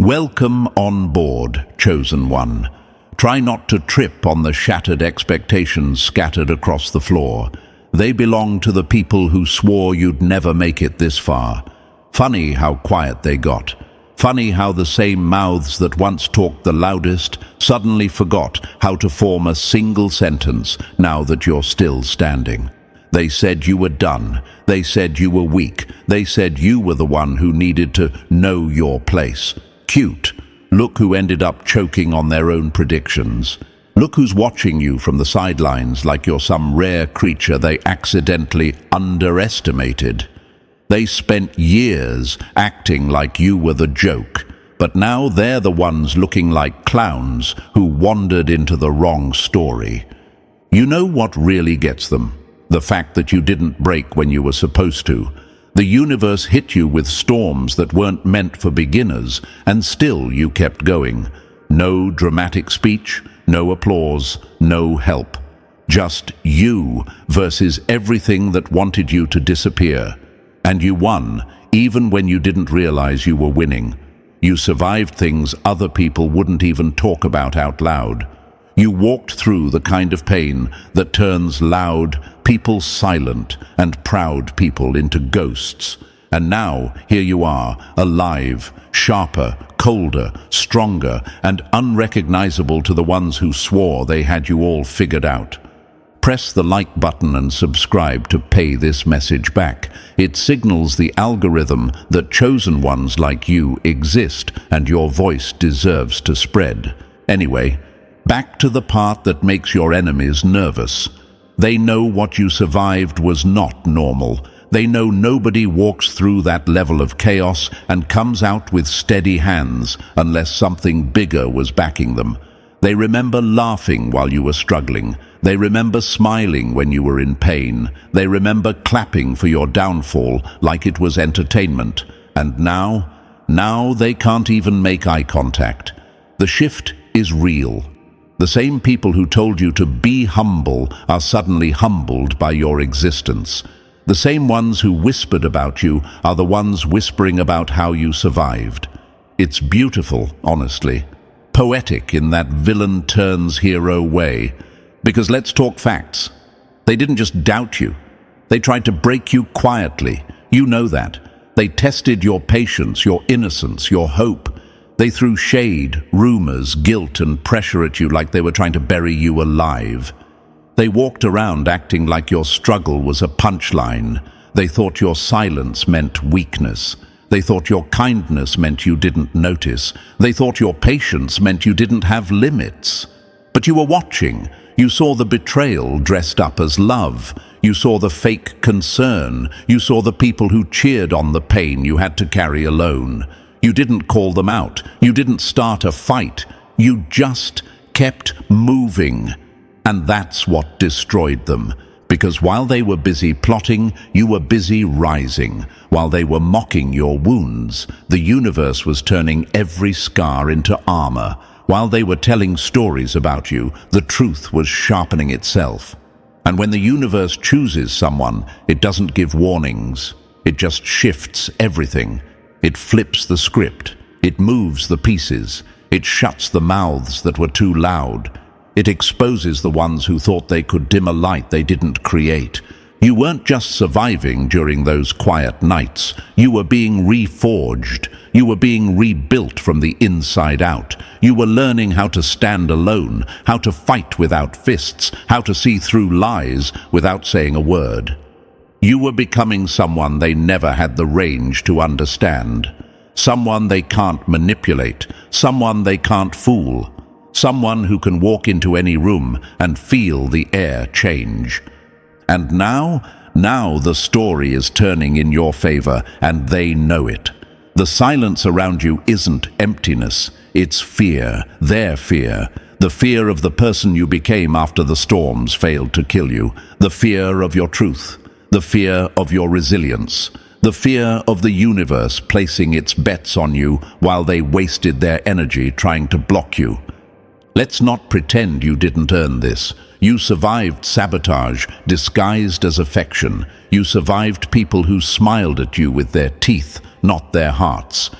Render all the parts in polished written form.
Welcome on board, chosen one. Try not to trip on the shattered expectations scattered across the floor. They belong to the people who swore you'd never make it this far. Funny how quiet they got. Funny how the same mouths that once talked the loudest suddenly forgot how to form a single sentence now that you're still standing. They said you were done. They said you were weak. They said you were the one who needed to know your place. Cute. Look who ended up choking on their own predictions. Look who's watching you from the sidelines like you're some rare creature they accidentally underestimated. They spent years acting like you were the joke, but now they're the ones looking like clowns who wandered into the wrong story. You know what really gets them? The fact that you didn't break when you were supposed to. The universe hit you with storms that weren't meant for beginners, and still you kept going. No dramatic speech, no applause, no help. Just you versus everything that wanted you to disappear. And you won, even when you didn't realize you were winning. You survived things other people wouldn't even talk about out loud. You walked through the kind of pain that turns loud people silent and proud people into ghosts. And now, here you are, alive, sharper, colder, stronger, and unrecognizable to the ones who swore they had you all figured out. Press the like button and subscribe to pay this message back. It signals the algorithm that chosen ones like you exist and your voice deserves to spread. Anyway, back to the part that makes your enemies nervous. They know what you survived was not normal. They know nobody walks through that level of chaos and comes out with steady hands unless something bigger was backing them. They remember laughing while you were struggling. They remember smiling when you were in pain. They remember clapping for your downfall like it was entertainment. And now they can't even make eye contact. The shift is real. The same people who told you to be humble are suddenly humbled by your existence. The same ones who whispered about you are the ones whispering about how you survived. It's beautiful, honestly. Poetic in that villain turns hero way. Because let's talk facts. They didn't just doubt you. They tried to break you quietly. You know that. They tested your patience, your innocence, your hope. They threw shade, rumors, guilt, and pressure at you like they were trying to bury you alive. They walked around acting like your struggle was a punchline. They thought your silence meant weakness. They thought your kindness meant you didn't notice. They thought your patience meant you didn't have limits. But you were watching. You saw the betrayal dressed up as love. You saw the fake concern. You saw the people who cheered on the pain you had to carry alone. You didn't call them out. You didn't start a fight. You just kept moving. And that's what destroyed them. Because while they were busy plotting, you were busy rising. While they were mocking your wounds, the universe was turning every scar into armor. While they were telling stories about you, the truth was sharpening itself. And when the universe chooses someone, it doesn't give warnings. It just shifts everything. It flips the script. It moves the pieces. It shuts the mouths that were too loud. It exposes the ones who thought they could dim a light they didn't create. You weren't just surviving during those quiet nights. You were being reforged. You were being rebuilt from the inside out. You were learning how to stand alone, how to fight without fists, how to see through lies without saying a word. You were becoming someone they never had the range to understand. Someone they can't manipulate. Someone they can't fool. Someone who can walk into any room and feel the air change. And now the story is turning in your favor, and they know it. The silence around you isn't emptiness, it's fear, their fear. The fear of the person you became after the storms failed to kill you. The fear of your truth. The fear of your resilience. The fear of the universe placing its bets on you while they wasted their energy trying to block you. Let's not pretend you didn't earn this. You survived sabotage disguised as affection. You survived people who smiled at you with their teeth, not their hearts.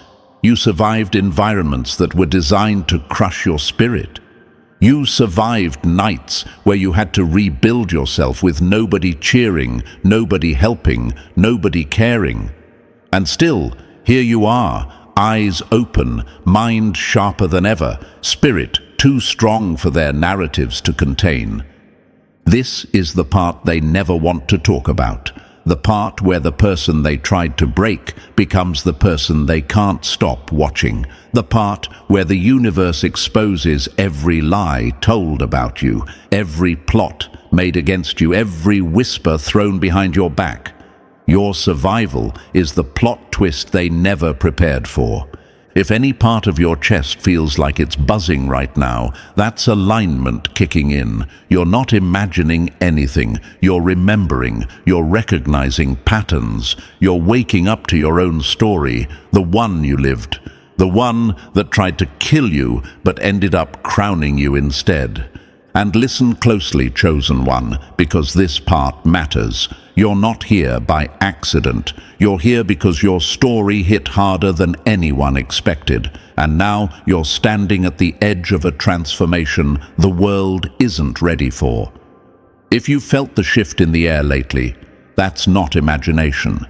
You survived environments that were designed to crush your spirit. You survived nights where you had to rebuild yourself with nobody cheering, nobody helping, nobody caring. And still, here you are, eyes open, mind sharper than ever, spirit too strong for their narratives to contain. This is the part they never want to talk about, the part where the person they tried to break becomes the person they can't stop watching, the part where the universe exposes every lie told about you, every plot made against you, every whisper thrown behind your back. Your survival is the plot twist they never prepared for. If any part of your chest feels like it's buzzing right now, that's alignment kicking in. You're not imagining anything. You're remembering. You're recognizing patterns. You're waking up to your own story, the one you lived, the one that tried to kill you but ended up crowning you instead. And listen closely, chosen one, because this part matters. You're not here by accident. You're here because your story hit harder than anyone expected. And now you're standing at the edge of a transformation the world isn't ready for. If you've felt the shift in the air lately, that's not imagination.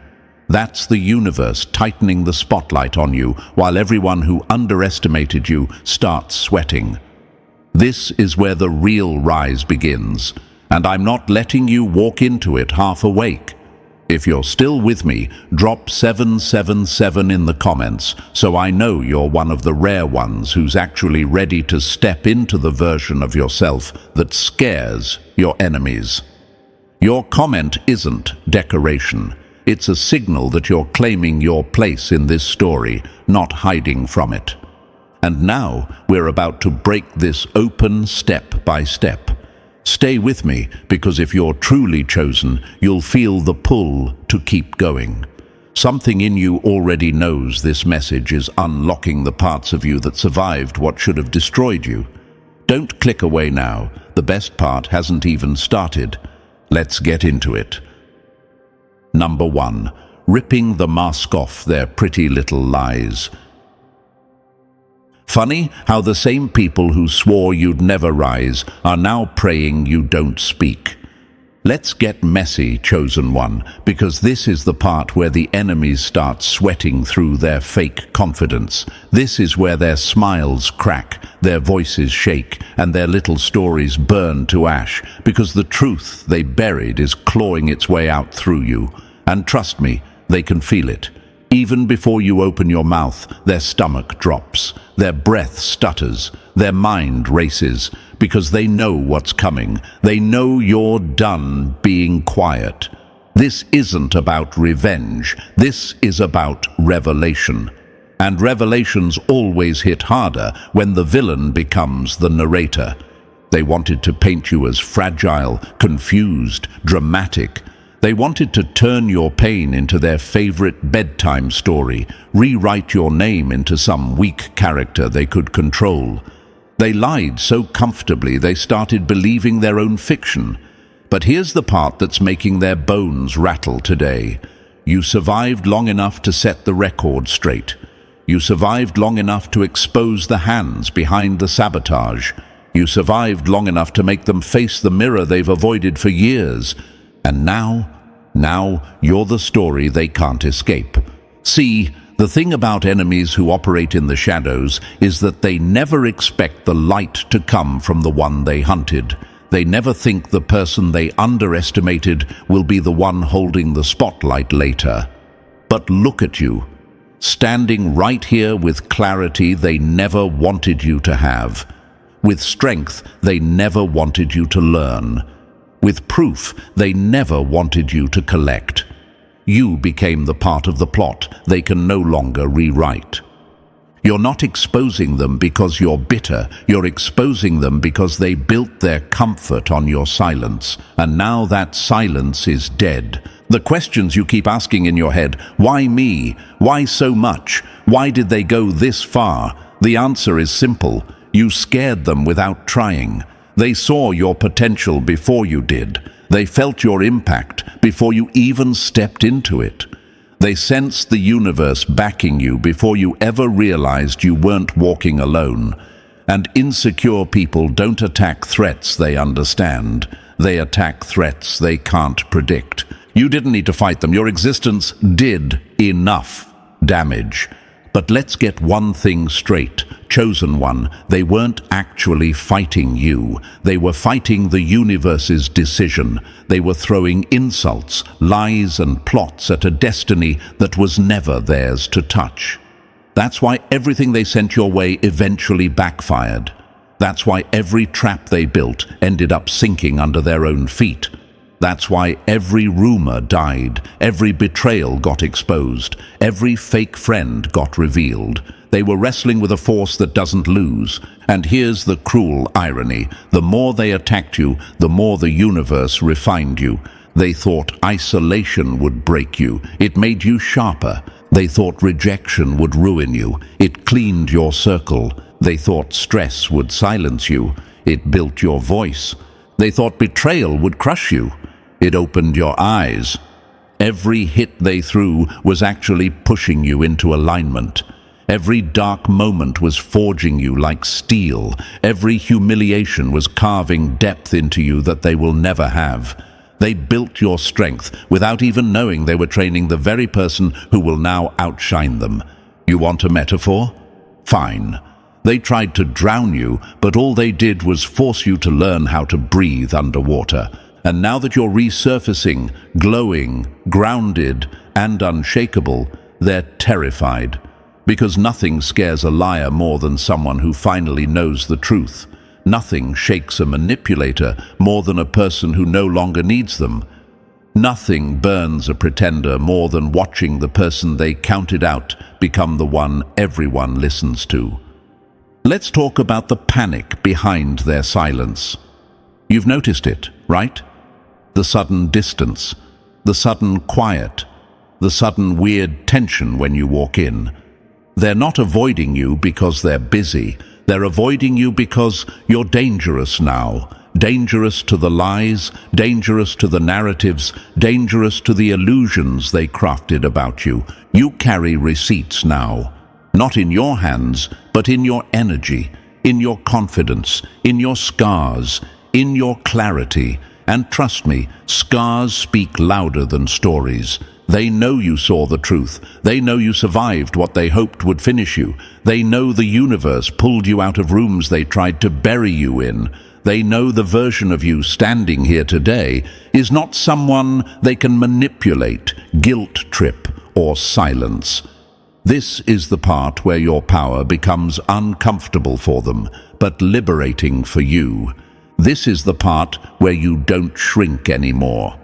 That's the universe tightening the spotlight on you while everyone who underestimated you starts sweating. This is where the real rise begins, and I'm not letting you walk into it half awake. If you're still with me, drop 777 in the comments so I know you're one of the rare ones who's actually ready to step into the version of yourself that scares your enemies. Your comment isn't decoration. It's a signal that you're claiming your place in this story, not hiding from it. And now we're about to break this open step by step. Stay with me, because if you're truly chosen, you'll feel the pull to keep going. Something in you already knows this message is unlocking the parts of you that survived what should have destroyed you. Don't click away now. The best part hasn't even started. Let's get into it. Number 1. Ripping the mask off their pretty little lies. Funny how the same people who swore you'd never rise are now praying you don't speak. Let's get messy, chosen one, because this is the part where the enemies start sweating through their fake confidence. This is where their smiles crack, their voices shake, and their little stories burn to ash, because the truth they buried is clawing its way out through you. And trust me, they can feel it. Even before you open your mouth, their stomach drops, their breath stutters, their mind races, because they know what's coming. They know you're done being quiet. This isn't about revenge. This is about revelation. And revelations always hit harder when the villain becomes the narrator. They wanted to paint you as fragile, confused, dramatic. They wanted to turn your pain into their favorite bedtime story, rewrite your name into some weak character they could control. They lied so comfortably they started believing their own fiction. But here's the part that's making their bones rattle today. You survived long enough to set the record straight. You survived long enough to expose the hands behind the sabotage. You survived long enough to make them face the mirror they've avoided for years. And now you're the story they can't escape. See, the thing about enemies who operate in the shadows is that they never expect the light to come from the one they hunted. They never think the person they underestimated will be the one holding the spotlight later. But look at you, standing right here with clarity they never wanted you to have, with strength they never wanted you to learn, with proof they never wanted you to collect. You became the part of the plot they can no longer rewrite. You're not exposing them because you're bitter. You're exposing them because they built their comfort on your silence. And now that silence is dead. The questions you keep asking in your head, why me? Why so much? Why did they go this far? The answer is simple. You scared them without trying. They saw your potential before you did. They felt your impact before you even stepped into it. They sensed the universe backing you before you ever realized you weren't walking alone. And insecure people don't attack threats they understand. They attack threats they can't predict. You didn't need to fight them. Your existence did enough damage. But let's get one thing straight. Chosen One, they weren't actually fighting you. They were fighting the universe's decision. They were throwing insults, lies and plots at a destiny that was never theirs to touch. That's why everything they sent your way eventually backfired. That's why every trap they built ended up sinking under their own feet. That's why every rumor died, every betrayal got exposed, every fake friend got revealed. They were wrestling with a force that doesn't lose. And here's the cruel irony. The more they attacked you, the more the universe refined you. They thought isolation would break you. It made you sharper. They thought rejection would ruin you. It cleaned your circle. They thought stress would silence you. It built your voice. They thought betrayal would crush you. It opened your eyes. Every hit they threw was actually pushing you into alignment. Every dark moment was forging you like steel. Every humiliation was carving depth into you that they will never have. They built your strength without even knowing they were training the very person who will now outshine them. You want a metaphor? Fine. They tried to drown you, but all they did was force you to learn how to breathe underwater. And now that you're resurfacing, glowing, grounded, and unshakable, they're terrified. Because nothing scares a liar more than someone who finally knows the truth. Nothing shakes a manipulator more than a person who no longer needs them. Nothing burns a pretender more than watching the person they counted out become the one everyone listens to. Let's talk about the panic behind their silence. You've noticed it, right? The sudden distance, the sudden quiet, the sudden weird tension when you walk in. They're not avoiding you because they're busy. They're avoiding you because you're dangerous now. Dangerous to the lies, dangerous to the narratives, dangerous to the illusions they crafted about you. You carry receipts now. Not in your hands, but in your energy, in your confidence, in your scars, in your clarity. And trust me, scars speak louder than stories. They know you saw the truth. They know you survived what they hoped would finish you. They know the universe pulled you out of rooms they tried to bury you in. They know the version of you standing here today is not someone they can manipulate, guilt trip, or silence. This is the part where your power becomes uncomfortable for them, but liberating for you. This is the part where you don't shrink anymore.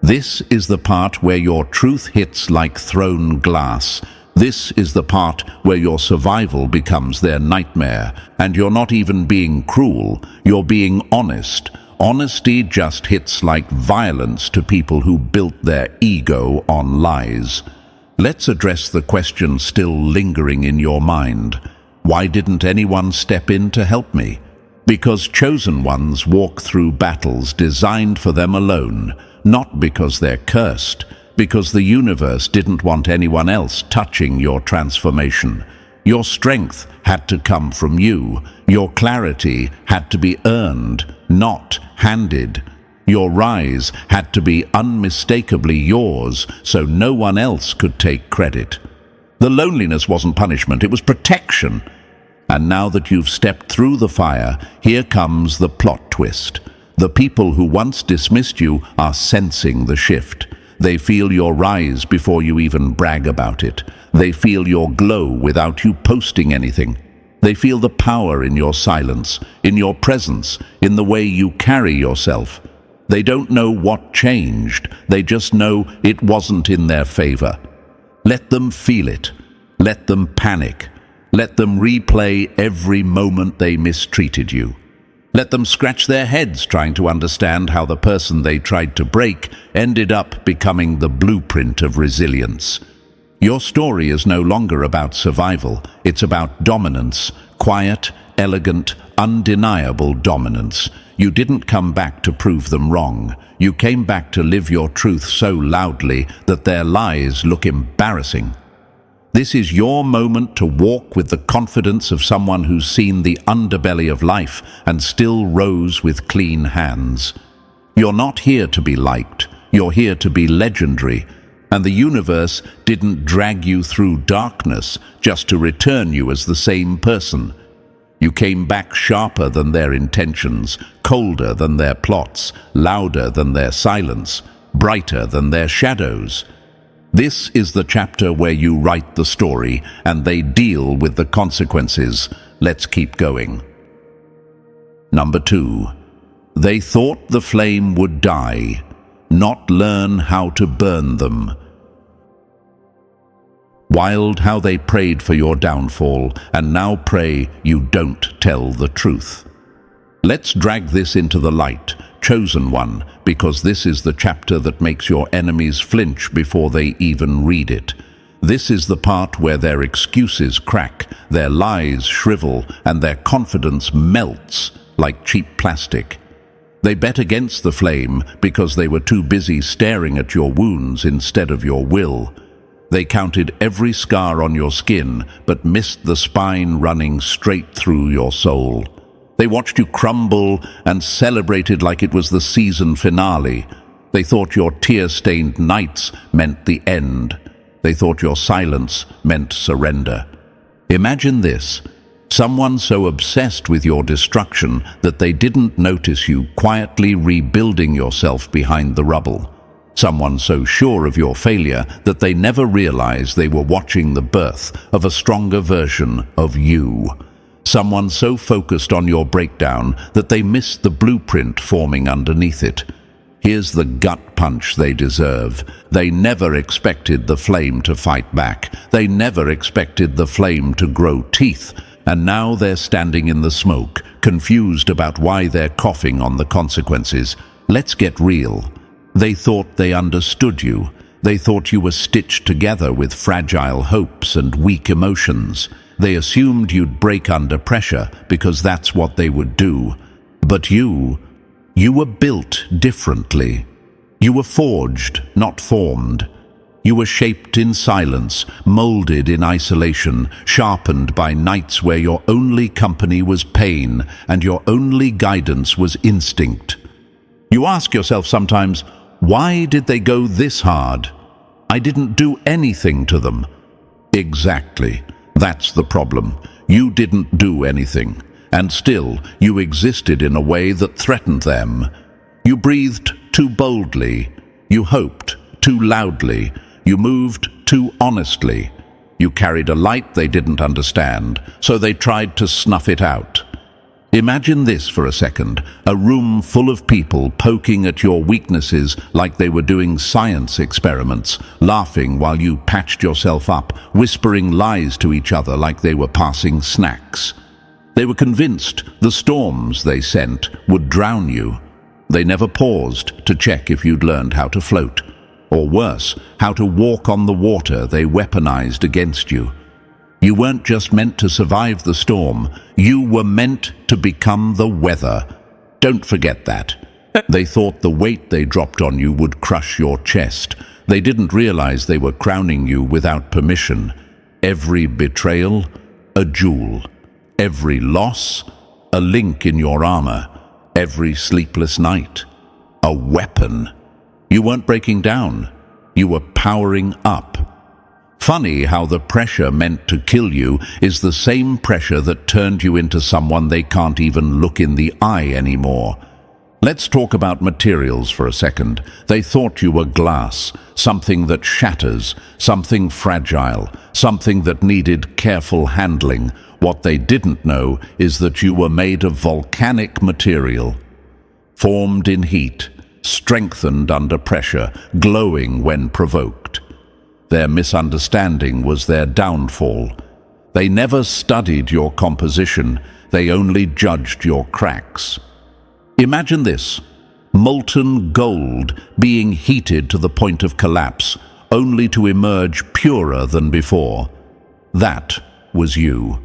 This is the part where your truth hits like thrown glass. This is the part where your survival becomes their nightmare. And you're not even being cruel, you're being honest. Honesty just hits like violence to people who built their ego on lies. Let's address the question still lingering in your mind. Why didn't anyone step in to help me? Because chosen ones walk through battles designed for them alone. Not because they're cursed, because the universe didn't want anyone else touching your transformation. Your strength had to come from you. Your clarity had to be earned, not handed. Your rise had to be unmistakably yours, so no one else could take credit. The loneliness wasn't punishment, it was protection. And now that you've stepped through the fire, here comes the plot twist. The people who once dismissed you are sensing the shift. They feel your rise before you even brag about it. They feel your glow without you posting anything. They feel the power in your silence, in your presence, in the way you carry yourself. They don't know what changed. They just know it wasn't in their favor. Let them feel it. Let them panic. Let them replay every moment they mistreated you. Let them scratch their heads trying to understand how the person they tried to break ended up becoming the blueprint of resilience. Your story is no longer about survival. It's about dominance, quiet, elegant, undeniable dominance. You didn't come back to prove them wrong. You came back to live your truth so loudly that their lies look embarrassing. This is your moment to walk with the confidence of someone who's seen the underbelly of life and still rose with clean hands. You're not here to be liked. You're here to be legendary. And the universe didn't drag you through darkness just to return you as the same person. You came back sharper than their intentions, colder than their plots, louder than their silence, brighter than their shadows. This is the chapter where you write the story and they deal with the consequences. Let's keep going. Number 2. They thought the flame would die, not learn how to burn them. Wild how they prayed for your downfall and now pray you don't tell the truth. Let's drag this into the light, chosen one, because this is the chapter that makes your enemies flinch before they even read it. This is the part where their excuses crack, their lies shrivel, and their confidence melts like cheap plastic. They bet against the flame because they were too busy staring at your wounds instead of your will. They counted every scar on your skin, but missed the spine running straight through your soul. They watched you crumble and celebrated like it was the season finale. They thought your tear-stained nights meant the end. They thought your silence meant surrender. Imagine this. Someone so obsessed with your destruction that they didn't notice you quietly rebuilding yourself behind the rubble. Someone so sure of your failure that they never realized they were watching the birth of a stronger version of you. Someone so focused on your breakdown that they missed the blueprint forming underneath it. Here's the gut punch they deserve. They never expected the flame to fight back. They never expected the flame to grow teeth. And now they're standing in the smoke, confused about why they're coughing on the consequences. Let's get real. They thought they understood you. They thought you were stitched together with fragile hopes and weak emotions. They assumed you'd break under pressure because that's what they would do. But you were built differently. You were forged, not formed. You were shaped in silence, molded in isolation, sharpened by nights where your only company was pain and your only guidance was instinct. You ask yourself sometimes, why did they go this hard? I didn't do anything to them. Exactly. That's the problem. You didn't do anything, and still you existed in a way that threatened them. You breathed too boldly. You hoped too loudly. You moved too honestly. You carried a light they didn't understand, so they tried to snuff it out. Imagine this for a second, a room full of people poking at your weaknesses like they were doing science experiments, laughing while you patched yourself up, whispering lies to each other like they were passing snacks. They were convinced the storms they sent would drown you. They never paused to check if you'd learned how to float, or worse, how to walk on the water they weaponized against you. You weren't just meant to survive the storm, you were meant to become the weather. Don't forget that. They thought the weight they dropped on you would crush your chest. They didn't realize they were crowning you without permission. Every betrayal, a jewel. Every loss, a link in your armor. Every sleepless night, a weapon. You weren't breaking down, you were powering up. Funny how the pressure meant to kill you is the same pressure that turned you into someone they can't even look in the eye anymore. Let's talk about materials for a second. They thought you were glass, something that shatters, something fragile, something that needed careful handling. What they didn't know is that you were made of volcanic material, formed in heat, strengthened under pressure, glowing when provoked. Their misunderstanding was their downfall. They never studied your composition, they only judged your cracks. Imagine this, molten gold being heated to the point of collapse, only to emerge purer than before. That was you.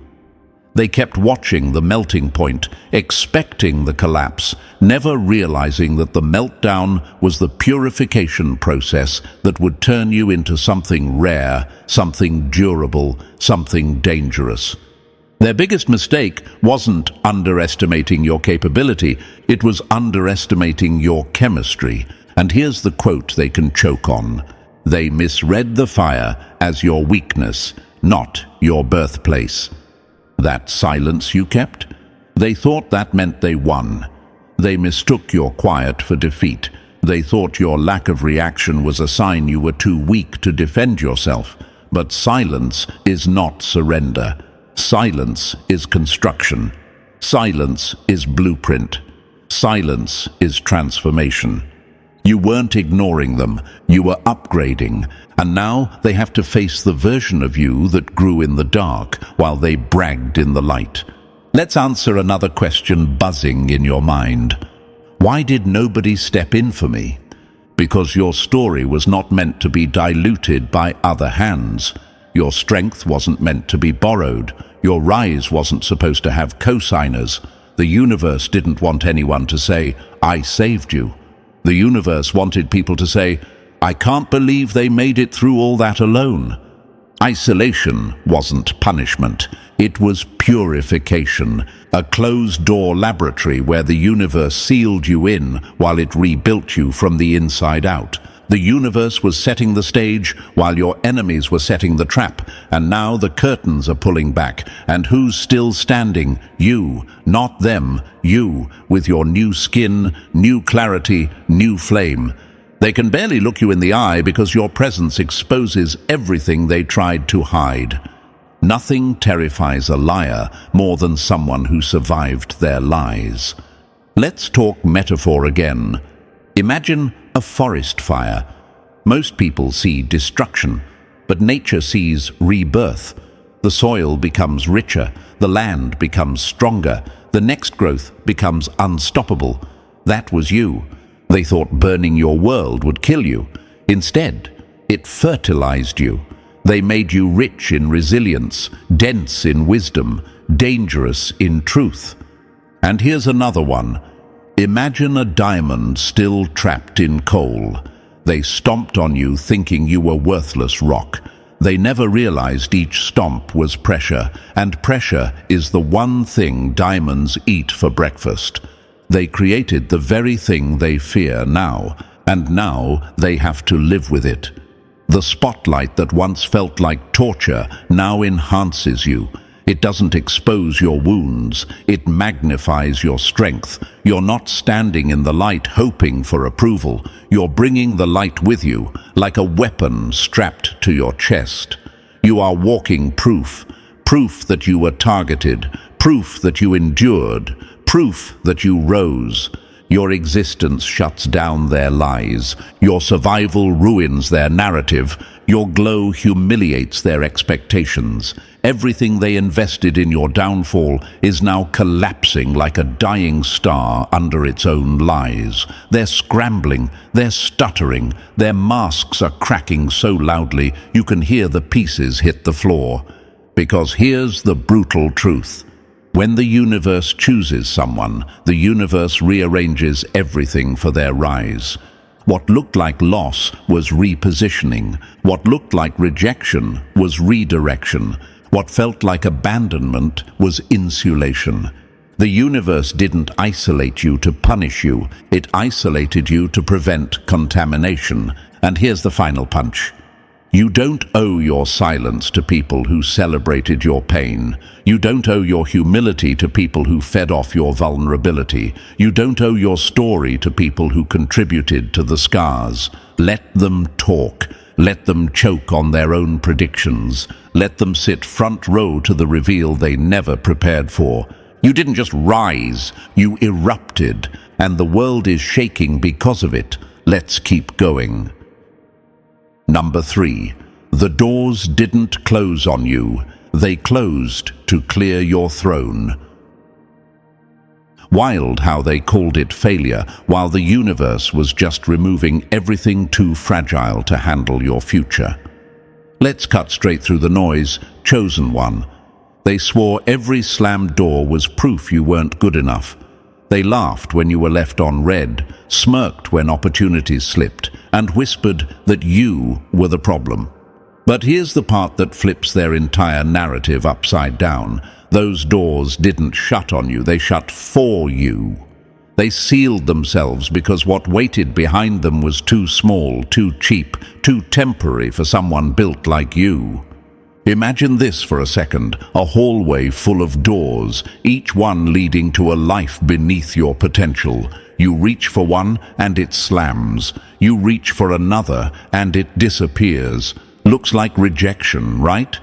They kept watching the melting point, expecting the collapse, never realizing that the meltdown was the purification process that would turn you into something rare, something durable, something dangerous. Their biggest mistake wasn't underestimating your capability, it was underestimating your chemistry. And here's the quote they can choke on. They misread the fire as your weakness, not your birthplace. That silence you kept? They thought that meant they won. They mistook your quiet for defeat. They thought your lack of reaction was a sign you were too weak to defend yourself. But silence is not surrender. Silence is construction. Silence is blueprint. Silence is transformation. You weren't ignoring them, you were upgrading, and now they have to face the version of you that grew in the dark while they bragged in the light. Let's answer another question buzzing in your mind. Why did nobody step in for me? Because your story was not meant to be diluted by other hands. Your strength wasn't meant to be borrowed. Your rise wasn't supposed to have co-signers. The universe didn't want anyone to say, "I saved you." The universe wanted people to say, "I can't believe they made it through all that alone." Isolation wasn't punishment. It was purification, a closed-door laboratory where the universe sealed you in while it rebuilt you from the inside out. The universe was setting the stage while your enemies were setting the trap, and now the curtains are pulling back. And who's still standing? You, not them. You, with your new skin, new clarity, new flame. They can barely look you in the eye because your presence exposes everything they tried to hide. Nothing terrifies a liar more than someone who survived their lies. Let's talk metaphor again. Imagine a forest fire. Most people see destruction, but nature sees rebirth. The soil becomes richer, the land becomes stronger, the next growth becomes unstoppable. That was you. They thought burning your world would kill you. Instead, it fertilized you. They made you rich in resilience, dense in wisdom, dangerous in truth. And here's another one. Imagine a diamond still trapped in coal. They stomped on you thinking you were worthless rock. They never realized each stomp was pressure, and pressure is the one thing diamonds eat for breakfast. They created the very thing they fear now, and now they have to live with it. The spotlight that once felt like torture now enhances you. It doesn't expose your wounds, it magnifies your strength. You're not standing in the light hoping for approval. You're bringing the light with you, like a weapon strapped to your chest. You are walking proof, proof that you were targeted, proof that you endured, proof that you rose. Your existence shuts down their lies. Your survival ruins their narrative. Your glow humiliates their expectations. Everything they invested in your downfall is now collapsing like a dying star under its own lies. They're scrambling, they're stuttering, their masks are cracking so loudly you can hear the pieces hit the floor. Because here's the brutal truth. When the universe chooses someone, the universe rearranges everything for their rise. What looked like loss was repositioning. What looked like rejection was redirection. What felt like abandonment was insulation. The universe didn't isolate you to punish you. It isolated you to prevent contamination. And here's the final punch. You don't owe your silence to people who celebrated your pain. You don't owe your humility to people who fed off your vulnerability. You don't owe your story to people who contributed to the scars. Let them talk. Let them choke on their own predictions. Let them sit front row to the reveal they never prepared for. You didn't just rise, you erupted, and the world is shaking because of it. Let's keep going. Number 3. The doors didn't close on you. They closed to clear your throne. Wild how they called it failure, while the universe was just removing everything too fragile to handle your future. Let's cut straight through the noise. Chosen one. They swore every slammed door was proof you weren't good enough. They laughed when you were left on red, smirked when opportunities slipped, and whispered that you were the problem. But here's the part that flips their entire narrative upside down. Those doors didn't shut on you, they shut for you. They sealed themselves because what waited behind them was too small, too cheap, too temporary for someone built like you. Imagine this for a second, a hallway full of doors, each one leading to a life beneath your potential. You reach for one and it slams. You reach for another and it disappears. Looks like rejection, right?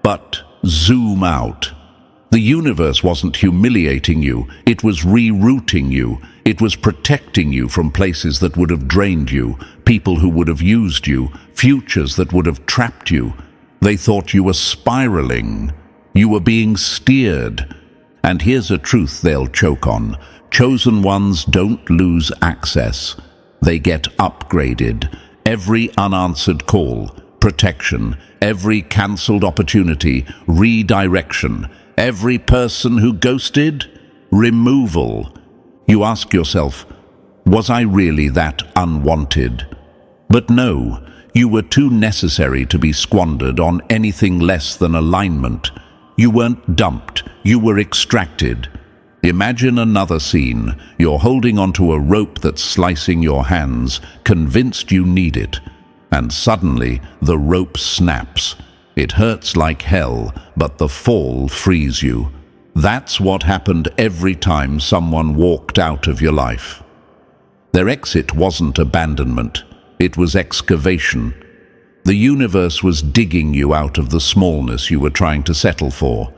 But zoom out. The universe wasn't humiliating you, it was rerouting you. It was protecting you from places that would have drained you, people who would have used you, futures that would have trapped you. They thought you were spiraling. You were being steered. And here's a truth they'll choke on. Chosen ones don't lose access. They get upgraded. Every unanswered call, protection. Every cancelled opportunity, redirection. Every person who ghosted, removal. You ask yourself, was I really that unwanted? But no. You were too necessary to be squandered on anything less than alignment. You weren't dumped, you were extracted. Imagine another scene. You're holding onto a rope that's slicing your hands, convinced you need it. And suddenly, the rope snaps. It hurts like hell, but the fall frees you. That's what happened every time someone walked out of your life. Their exit wasn't abandonment. It was excavation. The universe was digging you out of the smallness you were trying to settle for.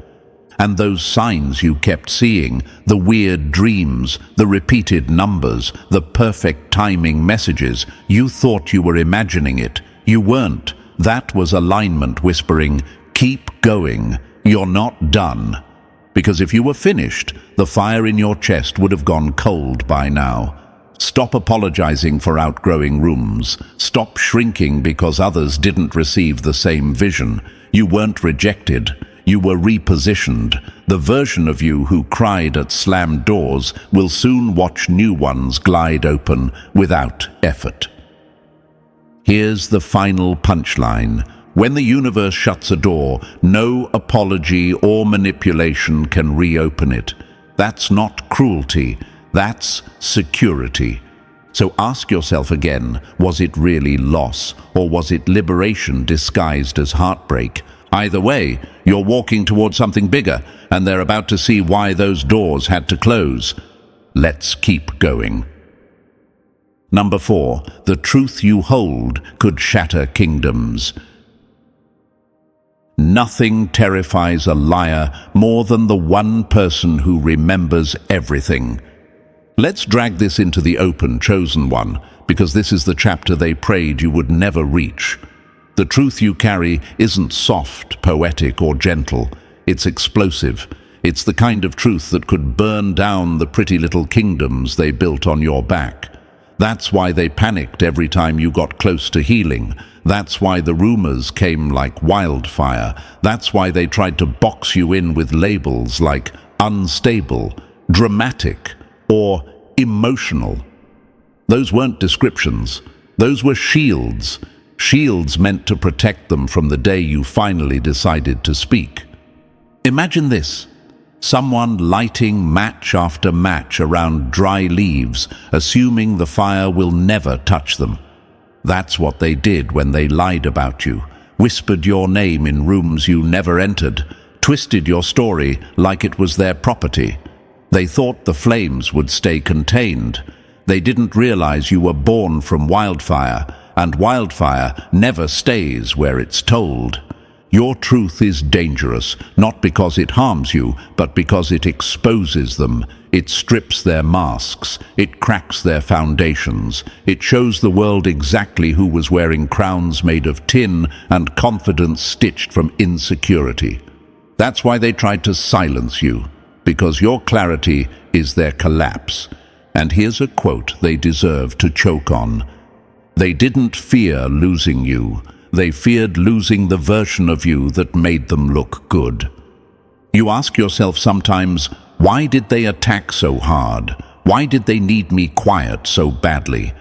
And those signs you kept seeing, the weird dreams, the repeated numbers, the perfect timing messages, you thought you were imagining it. You weren't. That was alignment whispering, keep going, you're not done. Because if you were finished, the fire in your chest would have gone cold by now. Stop apologizing for outgrowing rooms. Stop shrinking because others didn't receive the same vision. You weren't rejected. You were repositioned. The version of you who cried at slammed doors will soon watch new ones glide open without effort. Here's the final punchline. When the universe shuts a door, no apology or manipulation can reopen it. That's not cruelty. That's security. So ask yourself again, was it really loss, or was it liberation disguised as heartbreak? Either way, you're walking towards something bigger, and they're about to see why those doors had to close. Let's keep going. Number 4, the truth you hold could shatter kingdoms. Nothing terrifies a liar more than the one person who remembers everything. Let's drag this into the open, chosen one, because this is the chapter they prayed you would never reach. The truth you carry isn't soft, poetic, or gentle. It's explosive. It's the kind of truth that could burn down the pretty little kingdoms they built on your back. That's why they panicked every time you got close to healing. That's why the rumors came like wildfire. That's why they tried to box you in with labels like unstable, dramatic, or emotional. Those weren't descriptions. Those were shields. Shields meant to protect them from the day you finally decided to speak. Imagine this. Someone lighting match after match around dry leaves, assuming the fire will never touch them. That's what they did when they lied about you, whispered your name in rooms you never entered, twisted your story like it was their property. They thought the flames would stay contained. They didn't realize you were born from wildfire, and wildfire never stays where it's told. Your truth is dangerous, not because it harms you, but because it exposes them. It strips their masks. It cracks their foundations. It shows the world exactly who was wearing crowns made of tin and confidence stitched from insecurity. That's why they tried to silence you, because your clarity is their collapse. And here's a quote they deserve to choke on. They didn't fear losing you. They feared losing the version of you that made them look good. You ask yourself sometimes, why did they attack so hard? Why did they need me quiet so badly?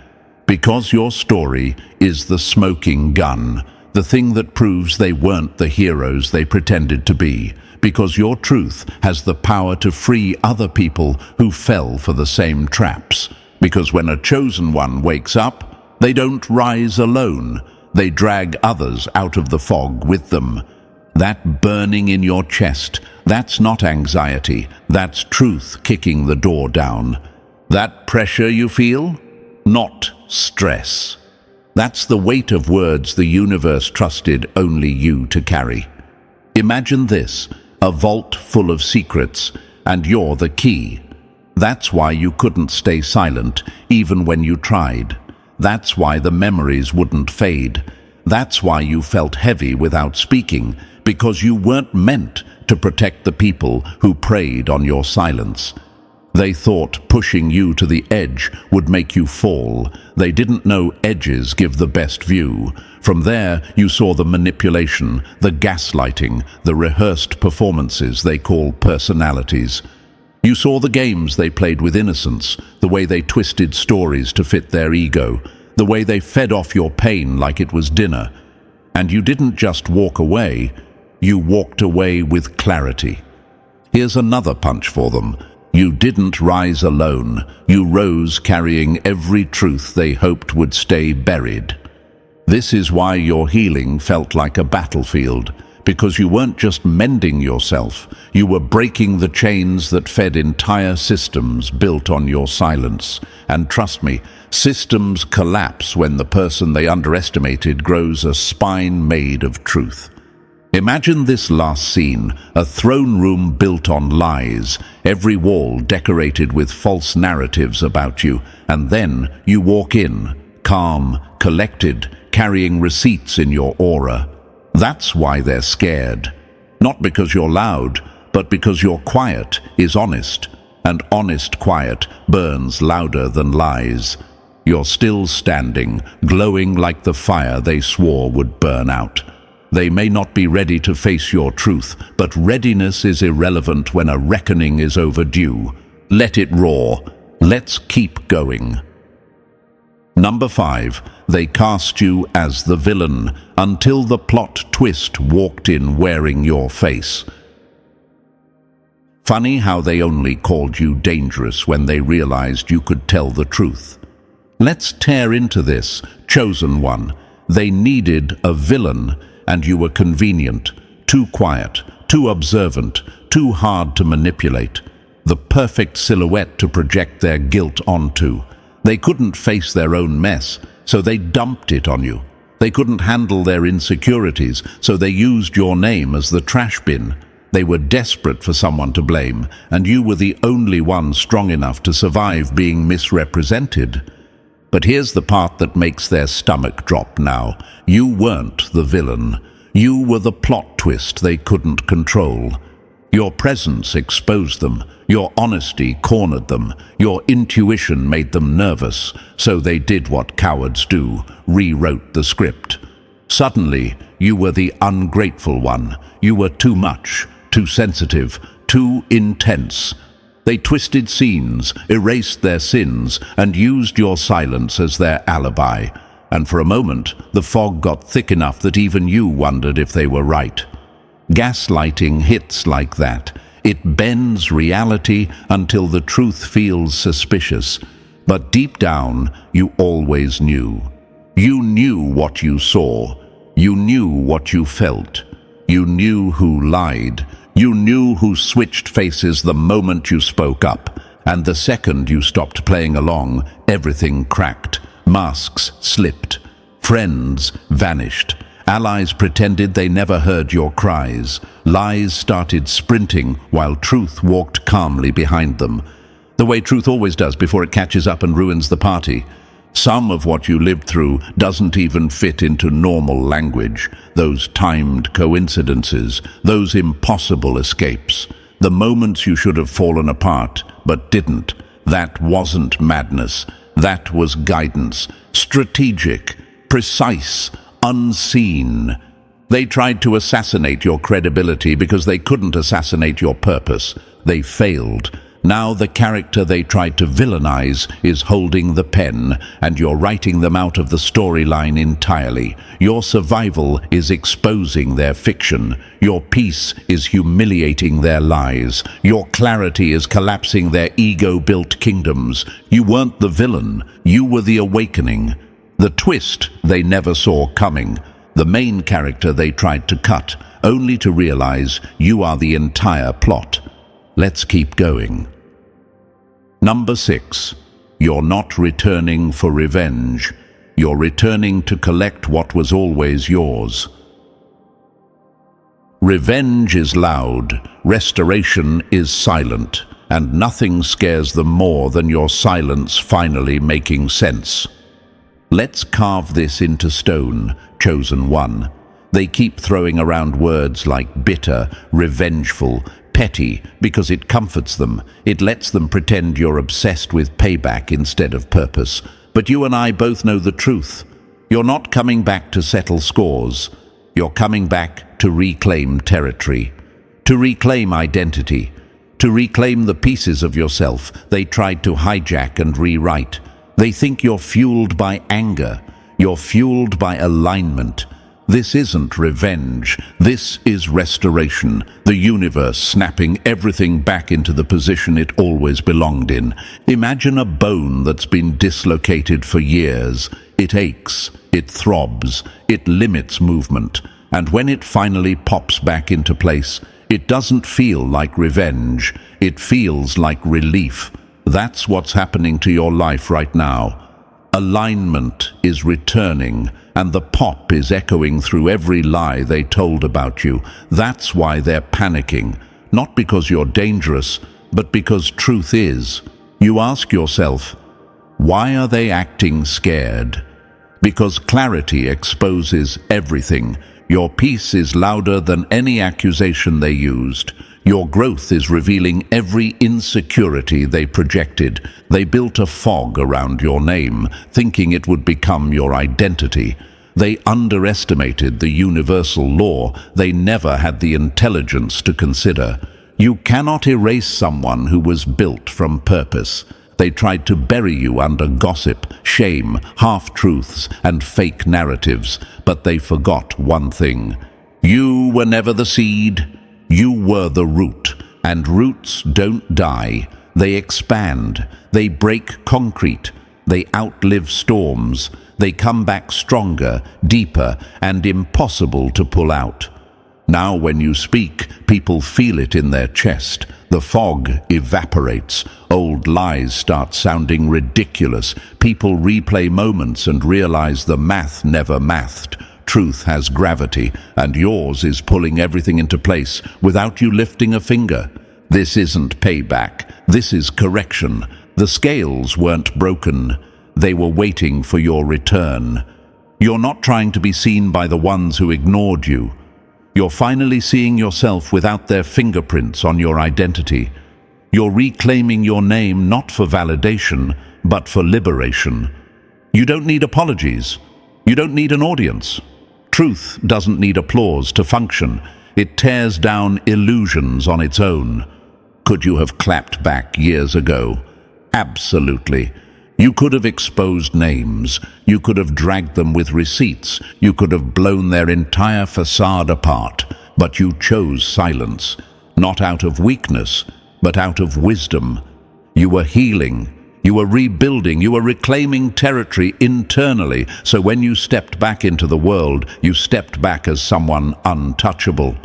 Because your story is the smoking gun, the thing that proves they weren't the heroes they pretended to be. Because your truth has the power to free other people who fell for the same traps. Because when a chosen one wakes up, they don't rise alone. They drag others out of the fog with them. That burning in your chest, that's not anxiety. That's truth kicking the door down. That pressure you feel? Not stress. That's the weight of words the universe trusted only you to carry. Imagine this, a vault full of secrets, and you're the key. That's why you couldn't stay silent, even when you tried. That's why the memories wouldn't fade. That's why you felt heavy without speaking, because you weren't meant to protect the people who preyed on your silence. They thought pushing you to the edge would make you fall. They didn't know edges give the best view. From there, you saw the manipulation, the gaslighting, the rehearsed performances they call personalities. You saw the games they played with innocence, the way they twisted stories to fit their ego, the way they fed off your pain like it was dinner. And you didn't just walk away, you walked away with clarity. Here's another punch for them. You didn't rise alone. You rose carrying every truth they hoped would stay buried. This is why your healing felt like a battlefield, because you weren't just mending yourself, you were breaking the chains that fed entire systems built on your silence. And trust me, systems collapse when the person they underestimated grows a spine made of truth. Imagine this last scene, a throne room built on lies, every wall decorated with false narratives about you, and then you walk in, calm, collected, carrying receipts in your aura. That's why they're scared. Not because you're loud, but because your quiet is honest, and honest quiet burns louder than lies. You're still standing, glowing like the fire they swore would burn out. They may not be ready to face your truth, but readiness is irrelevant when a reckoning is overdue. Let it roar. Let's keep going. Number 5, they cast you as the villain until the plot twist walked in wearing your face. Funny how they only called you dangerous when they realized you could tell the truth. Let's tear into this, chosen one. They needed a villain, and you were convenient, too quiet, too observant, too hard to manipulate. The perfect silhouette to project their guilt onto. They couldn't face their own mess, so they dumped it on you. They couldn't handle their insecurities, so they used your name as the trash bin. They were desperate for someone to blame, and you were the only one strong enough to survive being misrepresented. But here's the part that makes their stomach drop now. You weren't the villain. You were the plot twist they couldn't control. Your presence exposed them. Your honesty cornered them. Your intuition made them nervous. So they did what cowards do, rewrote the script. Suddenly, you were the ungrateful one. You were too much, too sensitive, too intense. They twisted scenes, erased their sins, and used your silence as their alibi. And for a moment, the fog got thick enough that even you wondered if they were right. Gaslighting hits like that. It bends reality until the truth feels suspicious. But deep down, you always knew. You knew what you saw. You knew what you felt. You knew who lied. You knew who switched faces the moment you spoke up, and the second you stopped playing along, everything cracked. Masks slipped. Friends vanished. Allies pretended they never heard your cries. Lies started sprinting while truth walked calmly behind them. The way truth always does before it catches up and ruins the party. Some of what you lived through doesn't even fit into normal language. Those timed coincidences, those impossible escapes. The moments you should have fallen apart, but didn't. That wasn't madness. That was guidance. Strategic, precise, unseen. They tried to assassinate your credibility because they couldn't assassinate your purpose. They failed. Now the character they tried to villainize is holding the pen, and you're writing them out of the storyline entirely. Your survival is exposing their fiction. Your peace is humiliating their lies. Your clarity is collapsing their ego-built kingdoms. You weren't the villain. You were the awakening. The twist they never saw coming. The main character they tried to cut, only to realize you are the entire plot. Let's keep going. Number 6. You're not returning for revenge. You're returning to collect what was always yours. Revenge is loud, restoration is silent, and nothing scares them more than your silence finally making sense. Let's carve this into stone, chosen one. They keep throwing around words like bitter, revengeful, petty, because it comforts them. It lets them pretend you're obsessed with payback instead of purpose. But you and I both know the truth. You're not coming back to settle scores. You're coming back to reclaim territory, to reclaim identity, to reclaim the pieces of yourself they tried to hijack and rewrite. They think you're fueled by anger. You're fueled by alignment. This isn't revenge. This is restoration. The universe snapping everything back into the position it always belonged in. Imagine a bone that's been dislocated for years. It aches, it throbs, it limits movement. And when it finally pops back into place, it doesn't feel like revenge. It feels like relief. That's what's happening to your life right now. Alignment is returning, and the pop is echoing through every lie they told about you. That's why they're panicking. Not because you're dangerous, but because truth is. You ask yourself, why are they acting scared? Because clarity exposes everything. Your peace is louder than any accusation they used. Your growth is revealing every insecurity they projected. They built a fog around your name, thinking it would become your identity. They underestimated the universal law they never had the intelligence to consider. You cannot erase someone who was built from purpose. They tried to bury you under gossip, shame, half-truths, and fake narratives, but they forgot one thing. You were never the seed. You were the root, and roots don't die. They expand, they break concrete, they outlive storms, they come back stronger, deeper, and impossible to pull out. Now when you speak, people feel it in their chest. The fog evaporates, old lies start sounding ridiculous, people replay moments and realize the math never mathed. Truth has gravity, and yours is pulling everything into place without you lifting a finger. This isn't payback. This is correction. The scales weren't broken. They were waiting for your return. You're not trying to be seen by the ones who ignored you. You're finally seeing yourself without their fingerprints on your identity. You're reclaiming your name not for validation, but for liberation. You don't need apologies. You don't need an audience. Truth doesn't need applause to function. It tears down illusions on its own. Could you have clapped back years ago? Absolutely. You could have exposed names. You could have dragged them with receipts. You could have blown their entire facade apart. But you chose silence, not out of weakness, but out of wisdom. You were healing. You were rebuilding, you were reclaiming territory internally, so when you stepped back into the world, you stepped back as someone untouchable.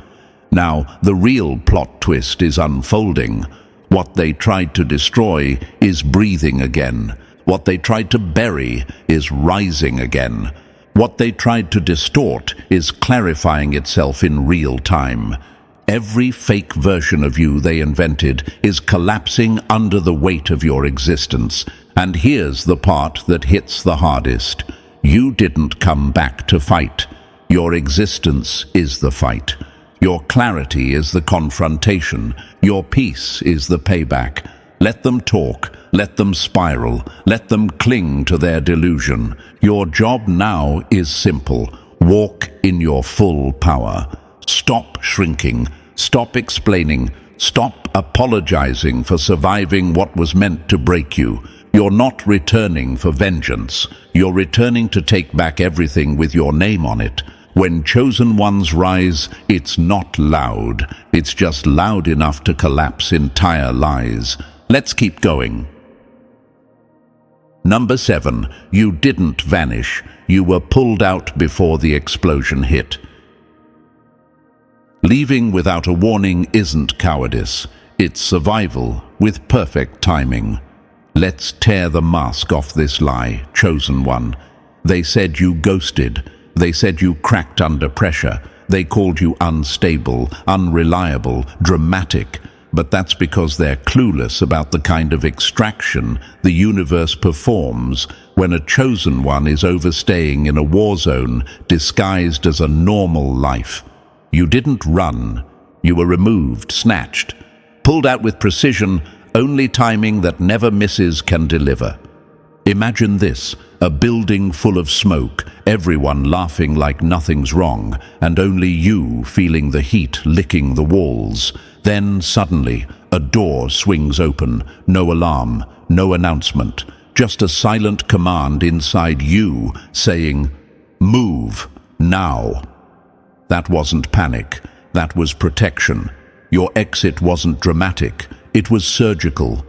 Now, the real plot twist is unfolding. What they tried to destroy is breathing again. What they tried to bury is rising again. What they tried to distort is clarifying itself in real time. Every fake version of you they invented is collapsing under the weight of your existence. And here's the part that hits the hardest. You didn't come back to fight. Your existence is the fight. Your clarity is the confrontation. Your peace is the payback. Let them talk. Let them spiral. Let them cling to their delusion. Your job now is simple. Walk in your full power. Stop shrinking. Stop explaining. Stop apologizing for surviving what was meant to break you. You're not returning for vengeance. You're returning to take back everything with your name on it. When chosen ones rise, it's not loud. It's just loud enough to collapse entire lies. Let's keep going. Number 7. You didn't vanish. You were pulled out before the explosion hit. Leaving without a warning isn't cowardice. It's survival with perfect timing. Let's tear the mask off this lie, chosen one. They said you ghosted. They said you cracked under pressure. They called you unstable, unreliable, dramatic. But that's because they're clueless about the kind of extraction the universe performs when a chosen one is overstaying in a war zone disguised as a normal life. You didn't run. You were removed, snatched, pulled out with precision, only timing that never misses can deliver. Imagine this, a building full of smoke, everyone laughing like nothing's wrong, and only you feeling the heat licking the walls. Then suddenly, a door swings open, no alarm, no announcement, just a silent command inside you saying, "Move, now." That wasn't panic, that was protection. Your exit wasn't dramatic, it was surgical.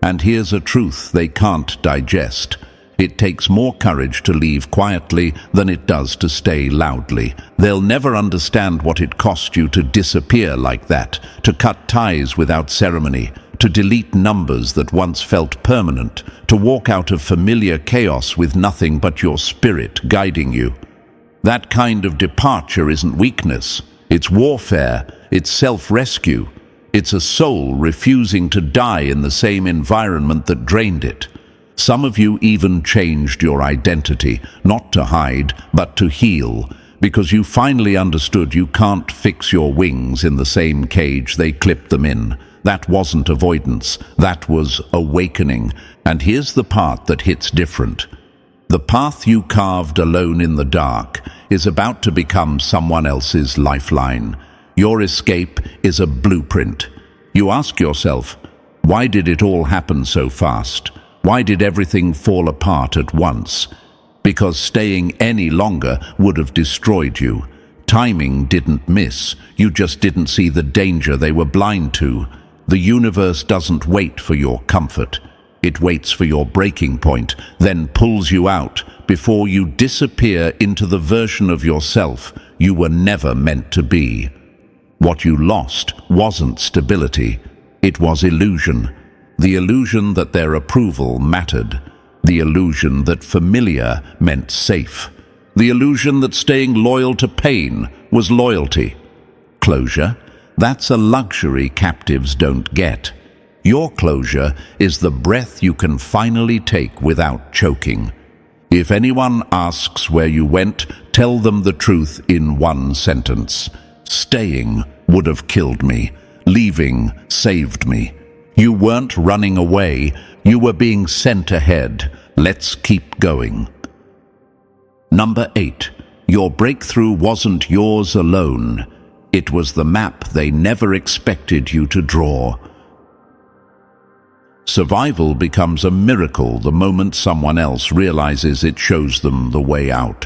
And here's a truth they can't digest. It takes more courage to leave quietly than it does to stay loudly. They'll never understand what it cost you to disappear like that, to cut ties without ceremony, to delete numbers that once felt permanent, to walk out of familiar chaos with nothing but your spirit guiding you. That kind of departure isn't weakness. It's warfare. It's self-rescue. It's a soul refusing to die in the same environment that drained it. Some of you even changed your identity, not to hide, but to heal, because you finally understood you can't fix your wings in the same cage they clipped them in. That wasn't avoidance, that was awakening. And here's the part that hits different. The path you carved alone in the dark is about to become someone else's lifeline. Your escape is a blueprint. You ask yourself, why did it all happen so fast? Why did everything fall apart at once? Because staying any longer would have destroyed you. Timing didn't miss. You just didn't see the danger they were blind to. The universe doesn't wait for your comfort. It waits for your breaking point, then pulls you out before you disappear into the version of yourself you were never meant to be. What you lost wasn't stability. It was illusion. The illusion that their approval mattered. The illusion that familiar meant safe. The illusion that staying loyal to pain was loyalty. Closure? That's a luxury captives don't get. Your closure is the breath you can finally take without choking. If anyone asks where you went, tell them the truth in one sentence. Staying would have killed me. Leaving saved me. You weren't running away. You were being sent ahead. Let's keep going. Number 8. Your breakthrough wasn't yours alone. It was the map they never expected you to draw. Survival becomes a miracle the moment someone else realizes it shows them the way out.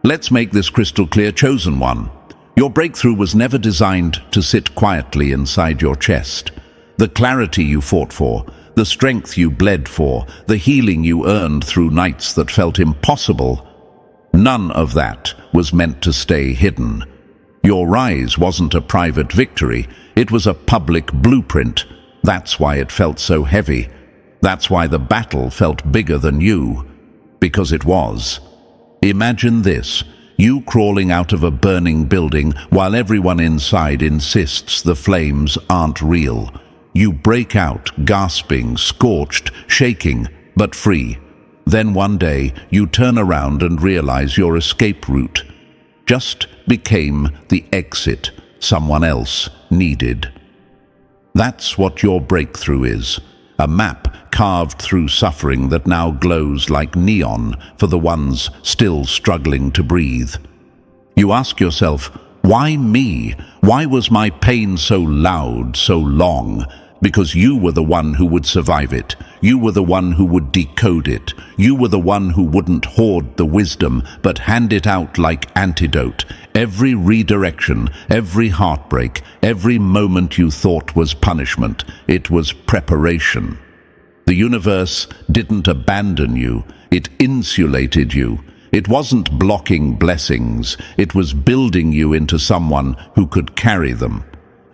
Let's make this crystal clear, chosen one. Your breakthrough was never designed to sit quietly inside your chest. The clarity you fought for, the strength you bled for, the healing you earned through nights that felt impossible, none of that was meant to stay hidden. Your rise wasn't a private victory, it was a public blueprint. That's why it felt so heavy. That's why the battle felt bigger than you. Because it was. Imagine this. You crawling out of a burning building while everyone inside insists the flames aren't real. You break out, gasping, scorched, shaking, but free. Then one day, you turn around and realize your escape route just became the exit someone else needed. That's what your breakthrough is. A map carved through suffering that now glows like neon for the ones still struggling to breathe. You ask yourself, why me? Why was my pain so loud, so long? Because you were the one who would survive it. You were the one who would decode it. You were the one who wouldn't hoard the wisdom, but hand it out like antidote. Every redirection, every heartbreak, every moment you thought was punishment, it was preparation. The universe didn't abandon you, it insulated you. It wasn't blocking blessings, it was building you into someone who could carry them.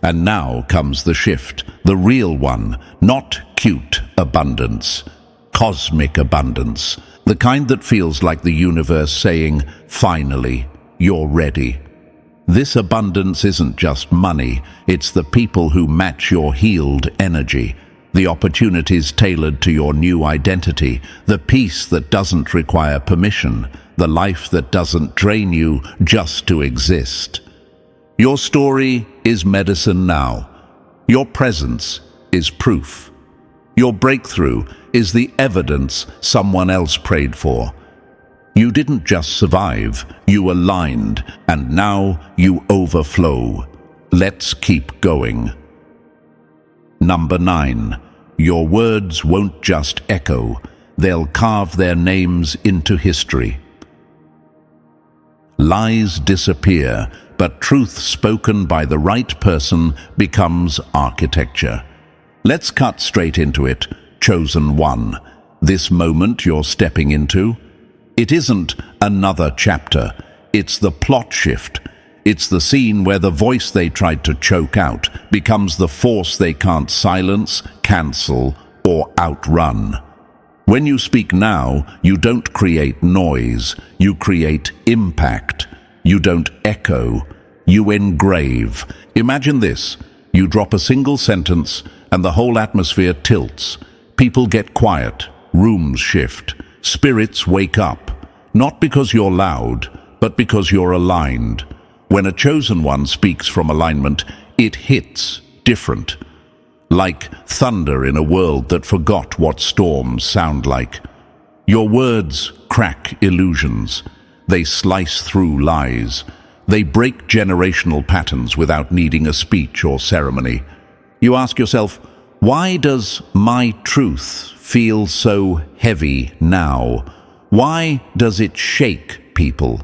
And now comes the shift, the real one, not cute abundance, cosmic abundance, the kind that feels like the universe saying, finally, you're ready. This abundance isn't just money, it's the people who match your healed energy, the opportunities tailored to your new identity, the peace that doesn't require permission, the life that doesn't drain you just to exist. Your story is medicine now. Your presence is proof. Your breakthrough is the evidence someone else prayed for. You didn't just survive, you aligned, and now you overflow. Let's keep going. Number 9. Your words won't just echo, they'll carve their names into history. Lies disappear, but truth spoken by the right person becomes architecture. Let's cut straight into it, chosen one. This moment you're stepping into, it isn't another chapter, it's the plot shift. It's the scene where the voice they tried to choke out becomes the force they can't silence, cancel, or outrun. When you speak now, you don't create noise, you create impact. You don't echo, you engrave. Imagine this, you drop a single sentence and the whole atmosphere tilts. People get quiet, rooms shift, spirits wake up. Not because you're loud, but because you're aligned. When a chosen one speaks from alignment, it hits different. Like thunder in a world that forgot what storms sound like. Your words crack illusions. They slice through lies. They break generational patterns without needing a speech or ceremony. You ask yourself, why does my truth feel so heavy now? Why does it shake people?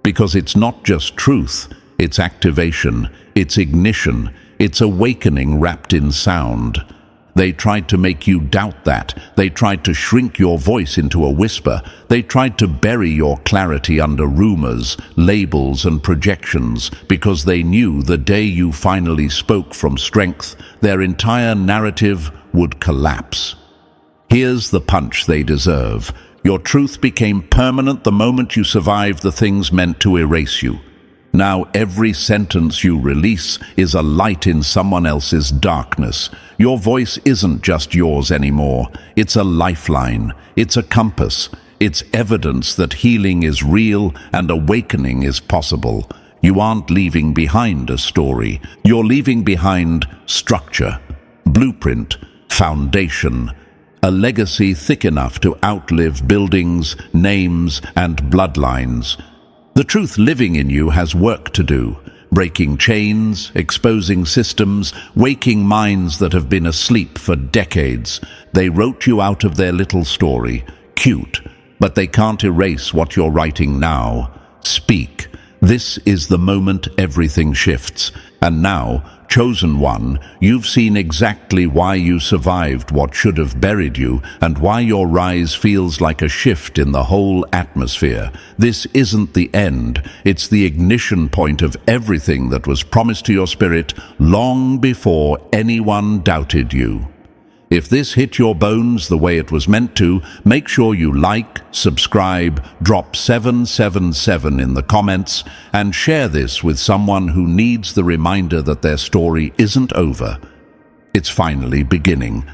Because it's not just truth, it's activation, it's ignition, it's awakening wrapped in sound. They tried to make you doubt that. They tried to shrink your voice into a whisper. They tried to bury your clarity under rumors, labels, and projections because they knew the day you finally spoke from strength, their entire narrative would collapse. Here's the punch they deserve. Your truth became permanent the moment you survived the things meant to erase you. Now every sentence you release is a light in someone else's darkness. Your voice isn't just yours anymore. It's a lifeline. It's a compass. It's evidence that healing is real and awakening is possible. You aren't leaving behind a story. You're leaving behind structure, blueprint, foundation, a legacy thick enough to outlive buildings, names, and bloodlines. The truth living in you has work to do, breaking chains, exposing systems, waking minds that have been asleep for decades. They wrote you out of their little story. Cute, but they can't erase what you're writing now. Speak. This is the moment everything shifts. And now, chosen one, you've seen exactly why you survived what should have buried you and why your rise feels like a shift in the whole atmosphere. This isn't the end, it's the ignition point of everything that was promised to your spirit long before anyone doubted you. If this hit your bones the way it was meant to, make sure you like, subscribe, drop 777 in the comments, and share this with someone who needs the reminder that their story isn't over. It's finally beginning.